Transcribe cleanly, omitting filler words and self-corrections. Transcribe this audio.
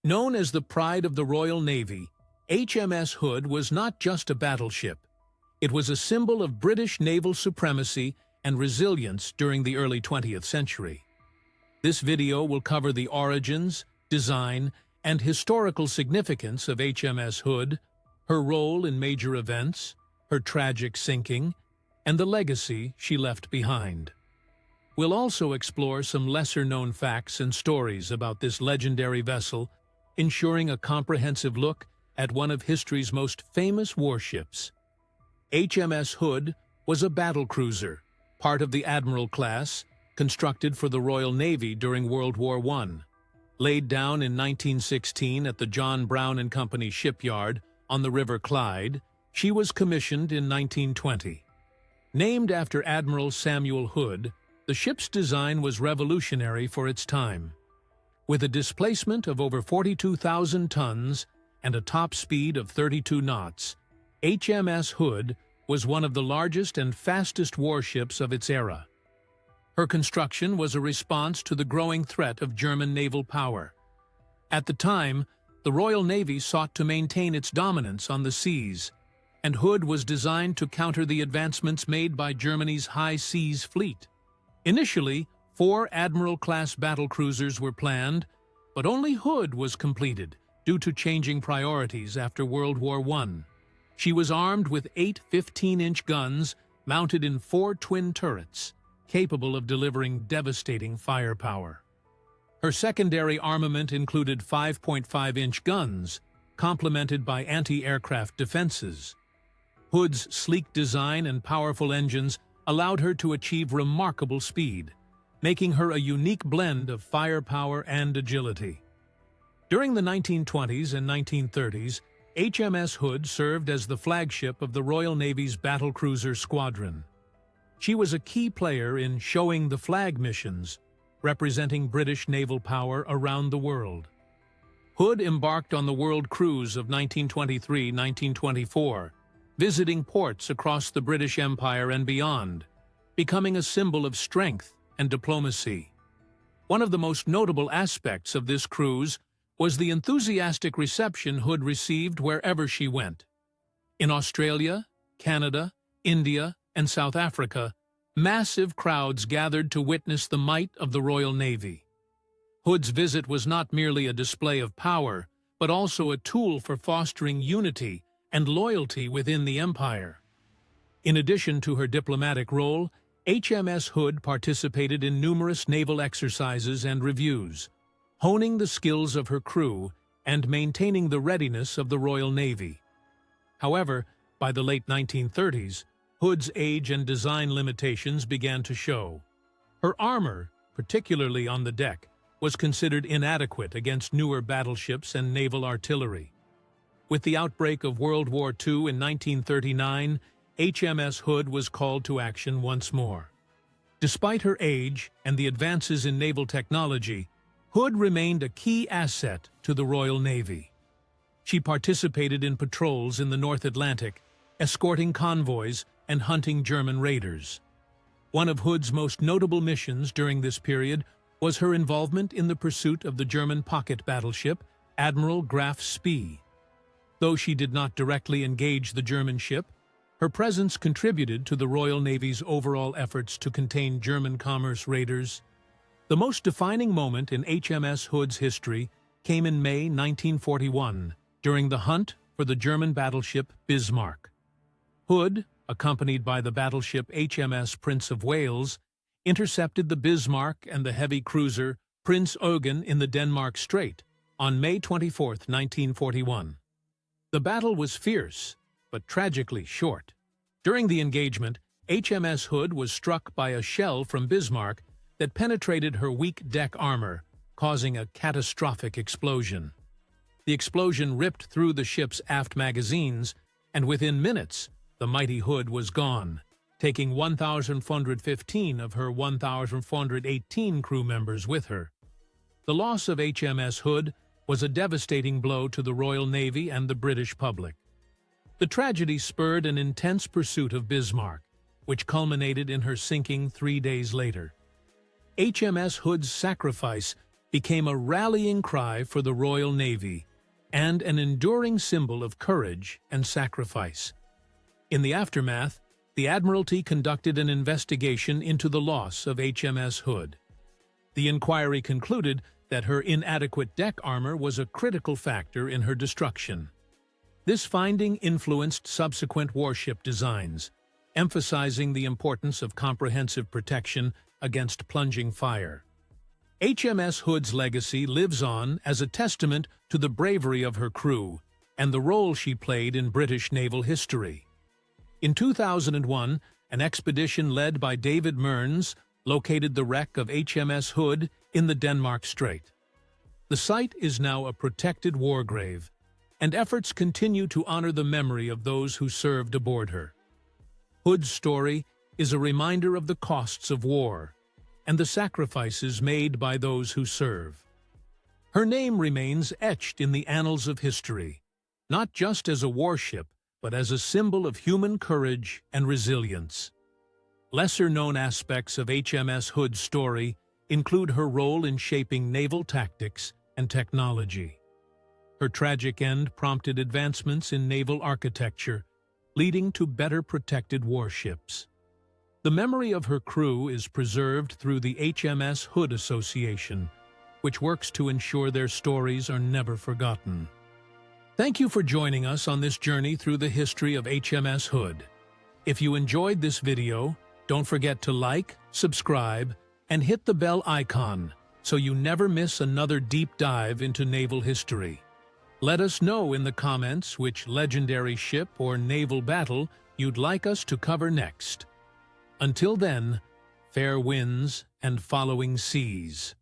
Known as the pride of the Royal Navy, HMS Hood was not just a battleship. It was a symbol of British naval supremacy and resilience during the early 20th century. This video will cover the origins, design, and historical significance of HMS Hood, her role in major events, her tragic sinking, and the legacy she left behind. We'll also explore some lesser-known facts and stories about this legendary vessel, ensuring a comprehensive look at one of history's most famous warships. HMS Hood was a battlecruiser, part of the Admiral class, constructed for the Royal Navy during World War I. Laid down in 1916 at the John Brown and Company shipyard on the River Clyde, she was commissioned in 1920. Named after Admiral Samuel Hood, the ship's design was revolutionary for its time. With a displacement of over 42,000 tons and a top speed of 32 knots, HMS Hood was one of the largest and fastest warships of its era. Her construction was a response to the growing threat of German naval power. At the time, the Royal Navy sought to maintain its dominance on the seas, and Hood was designed to counter the advancements made by Germany's high seas fleet. Initially, 4 Admiral-class battlecruisers were planned, but only Hood was completed due to changing priorities after World War I. She was armed with 8 15-inch guns mounted in 4 twin turrets, capable of delivering devastating firepower. Her secondary armament included 5.5-inch guns, complemented by anti-aircraft defenses. Hood's sleek design and powerful engines allowed her to achieve remarkable speed, making her a unique blend of firepower and agility. During the 1920s and 1930s, HMS Hood served as the flagship of the Royal Navy's battlecruiser squadron. She was a key player in showing the flag missions, representing British naval power around the world. Hood embarked on the world cruise of 1923-1924, visiting ports across the British Empire and beyond, becoming a symbol of strength and diplomacy. One of the most notable aspects of this cruise was the enthusiastic reception Hood received wherever she went. In Australia, Canada, India, and South Africa, massive crowds gathered to witness the might of the Royal Navy. Hood's visit was not merely a display of power, but also a tool for fostering unity and loyalty within the empire. In addition to her diplomatic role, HMS Hood participated in numerous naval exercises and reviews, honing the skills of her crew and maintaining the readiness of the Royal Navy. However, by the late 1930s, Hood's age and design limitations began to show. Her armor, particularly on the deck, was considered inadequate against newer battleships and naval artillery. With the outbreak of World War II in 1939, HMS Hood was called to action once more. Despite her age and the advances in naval technology, Hood remained a key asset to the Royal Navy. She participated in patrols in the North Atlantic, escorting convoys and hunting German raiders. One of Hood's most notable missions during this period was her involvement in the pursuit of the German pocket battleship Admiral Graf Spee. Though she did not directly engage the German ship, her presence contributed to the Royal Navy's overall efforts to contain German commerce raiders. The most defining moment in HMS Hood's history came in May 1941, during the hunt for the German battleship Bismarck. Hood, accompanied by the battleship HMS Prince of Wales, intercepted the Bismarck and the heavy cruiser Prince Eugen in the Denmark Strait on May 24, 1941. The battle was fierce, but tragically short. During the engagement, HMS Hood was struck by a shell from Bismarck that penetrated her weak deck armor, causing a catastrophic explosion. The explosion ripped through the ship's aft magazines, and within minutes, the mighty Hood was gone, taking 1,415 of her 1,418 crew members with her. The loss of HMS Hood was a devastating blow to the Royal Navy and the British public. The tragedy spurred an intense pursuit of Bismarck, which culminated in her sinking 3 days later. HMS Hood's sacrifice became a rallying cry for the Royal Navy and an enduring symbol of courage and sacrifice. In the aftermath, the Admiralty conducted an investigation into the loss of HMS Hood. The inquiry concluded that her inadequate deck armor was a critical factor in her destruction. This finding influenced subsequent warship designs, emphasizing the importance of comprehensive protection against plunging fire. HMS Hood's legacy lives on as a testament to the bravery of her crew and the role she played in British naval history. In 2001, an expedition led by David Mearns located the wreck of HMS Hood in the Denmark Strait. The site is now a protected war grave, and efforts continue to honor the memory of those who served aboard her. Hood's story is a reminder of the costs of war and the sacrifices made by those who serve. Her name remains etched in the annals of history, not just as a warship, but as a symbol of human courage and resilience. Lesser-known aspects of HMS Hood's story include her role in shaping naval tactics and technology. Her tragic end prompted advancements in naval architecture, leading to better protected warships. The memory of her crew is preserved through the HMS Hood Association, which works to ensure their stories are never forgotten. Thank you for joining us on this journey through the history of HMS Hood. If you enjoyed this video, don't forget to like, subscribe, and hit the bell icon so you never miss another deep dive into naval history. Let us know in the comments which legendary ship or naval battle you'd like us to cover next. Until then, fair winds and following seas.